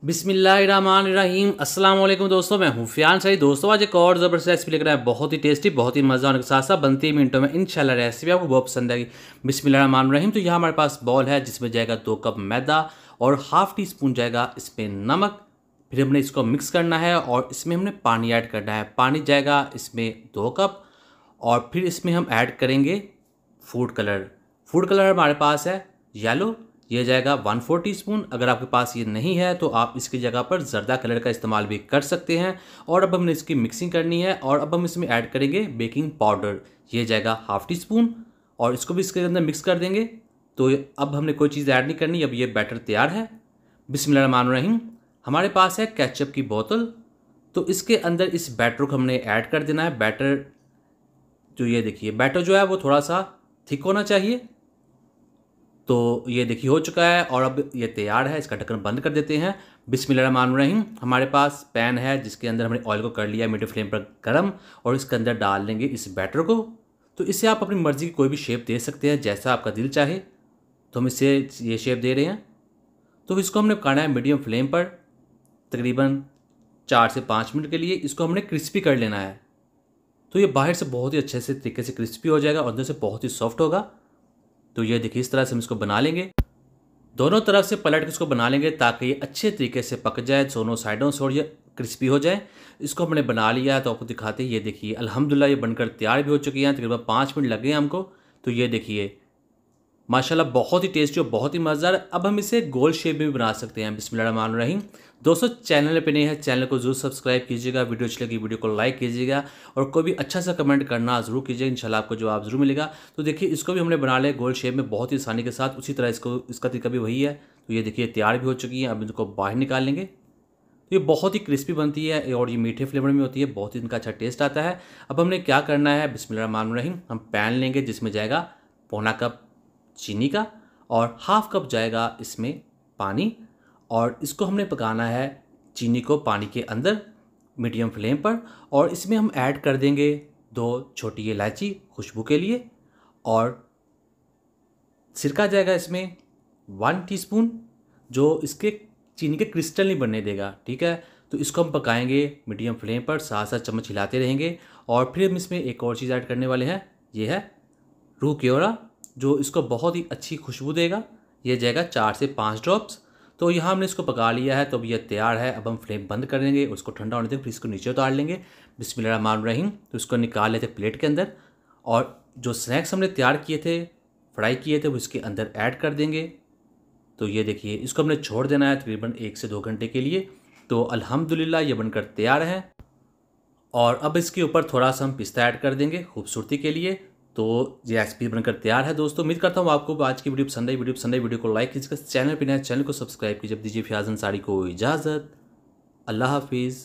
बिस्मिल्लाहिर्रहमानिर्रहीम। अस्सलाम वालेकुम दोस्तों, मैं हूँ फियान सही। दोस्तों आज एक और ज़बरदस्त रेसिपी लेकर आया, बहुत ही टेस्टी, बहुत ही मज़ा होने के साथ साथ बनती है मिनटों में। इंशाल्लाह रेसिपी आपको बहुत पसंद आएगी। बिस्मिल्लाहिर्रहमानिर्रहीम। तो यहाँ हमारे पास बॉल है जिसमें जाएगा 2 कप मैदा और हाफ़ टी स्पून जाएगा इसमें नमक। फिर हमने इसको मिक्स करना है और इसमें हमने पानी ऐड करना है। पानी जाएगा इसमें 2 कप और फिर इसमें हम ऐड करेंगे फूड कलर। फूड कलर हमारे पास है येलो, ये जाएगा 1/4 टीस्पून। अगर आपके पास ये नहीं है तो आप इसकी जगह पर जर्दा कलर का इस्तेमाल भी कर सकते हैं। और अब हमने इसकी मिक्सिंग करनी है और अब हम इसमें ऐड करेंगे बेकिंग पाउडर, ये जाएगा हाफ़ टी स्पून और इसको भी इसके अंदर मिक्स कर देंगे। तो अब हमने कोई चीज़ ऐड नहीं करनी, अब ये बैटर तैयार है। बिस्मिल्लाहिर्रहमानिर्रहीम। हमारे पास है केचप की बोतल, तो इसके अंदर इस बैटर को हमने ऐड कर देना है। बैटर जो ये देखिए, बैटर जो है वो थोड़ा सा थिक होना चाहिए। तो ये देखिए हो चुका है और अब ये तैयार है। इसका ढक्कन बंद कर देते हैं। बिस्मिल्लाहिर्रहमानिर्रहीम। हमारे पास पैन है जिसके अंदर हमने ऑयल को कर लिया मीडियम फ्लेम पर गर्म और इसके अंदर डाल देंगे इस बैटर को। तो इसे आप अपनी मर्ज़ी की कोई भी शेप दे सकते हैं, जैसा आपका दिल चाहे। तो हम इसे ये शेप दे रहे हैं। तो इसको हमने पकाना है मीडियम फ्लेम पर तकरीबन 4 से 5 मिनट के लिए। इसको हमने क्रिस्पी कर लेना है। तो ये बाहर से बहुत ही अच्छे से तरीके से क्रिस्पी हो जाएगा और अंदर से बहुत ही सॉफ्ट होगा। तो ये देखिए इस तरह से हम इसको बना लेंगे। दोनों तरफ से पलट के इसको बना लेंगे ताकि ये अच्छे तरीके से पक जाए दोनों साइडों से और ये क्रिस्पी हो जाए। इसको हमने बना लिया है तो आपको दिखाते हैं। ये देखिए अल्हम्दुलिल्लाह ये बनकर तैयार भी हो चुकी हैं। तकरीबन 5 मिनट लगे हैं हमको। तो ये देखिए माशाल्लाह बहुत ही टेस्टी और बहुत ही मज़ेदार। अब हम इसे गोल शेप में भी बना सकते हैं। बिस्मिल्लाहिर्रहमानिर्रहीम। दोस्तों चैनल पे नए हैं, चैनल को जरूर सब्सक्राइब कीजिएगा। वीडियो अच्छी लगी वीडियो को लाइक कीजिएगा और कोई भी अच्छा सा कमेंट करना ज़रूर कीजिएगा। इंशाल्लाह आपको जवाब ज़रूर मिलेगा। तो देखिए इसको भी हमने बना लिया गोल शेप में बहुत ही आसानी के साथ। उसी तरह इसका तरीका भी वही है। तो ये देखिए तैयार भी हो चुकी है। अब इनको बाहर निकाल लेंगे। तो ये बहुत ही क्रिस्पी बनती है और ये मीठे फ्लेवर में होती है, बहुत ही इनका अच्छा टेस्ट आता है। अब हमने क्या करना है, बिस्मिल्लाहिर्रहमानिर्रहीम। हम पैन लेंगे जिसमें जाएगा पौना कप चीनी का और हाफ़ कप जाएगा इसमें पानी और इसको हमने पकाना है चीनी को पानी के अंदर मीडियम फ्लेम पर। और इसमें हम ऐड कर देंगे 2 छोटी इलायची खुशबू के लिए और सिरका जाएगा इसमें 1 टीस्पून, जो इसके चीनी के क्रिस्टल नहीं बनने देगा। ठीक है, तो इसको हम पकाएंगे मीडियम फ्लेम पर, साथ साथ चम्मच हिलाते रहेंगे। और फिर हम इसमें एक और चीज़ ऐड करने वाले हैं, ये है रूह क्योरा, जो इसको बहुत ही अच्छी खुशबू देगा। ये जाएगा 4 से 5 ड्रॉप्स। तो यहाँ हमने इसको पका लिया है। तो अब ये तैयार है। अब हम फ्लेम बंद कर देंगे, उसको ठंडा होने देंगे, फिर इसको नीचे उतार लेंगे। बिस्मिल्लाहिर्रहमानिर्रहीम। तो इसको निकाल लेते प्लेट के अंदर और जो स्नैक्स हमने तैयार किए थे, फ्राई किए थे, वो इसके अंदर ऐड कर देंगे। तो ये देखिए इसको हमने छोड़ देना है तकरीबन 1 से 2 घंटे के लिए। तो अल्हम्दुलिल्लाह ये बनकर तैयार है। और अब इसके ऊपर थोड़ा सा हम पिस्ता ऐड कर देंगे खूबसूरती के लिए। तो ये रेसिपी बनकर तैयार है। दोस्तों उम्मीद करता हूँ आपको आज की वीडियो पसंद आई। वीडियो को लाइक कीजिएगा, चैनल पर नया चैनल को सब्सक्राइब कीजिए। दीजिए फियाज अंसारी को इजाज़त। अल्लाह हाफिज़।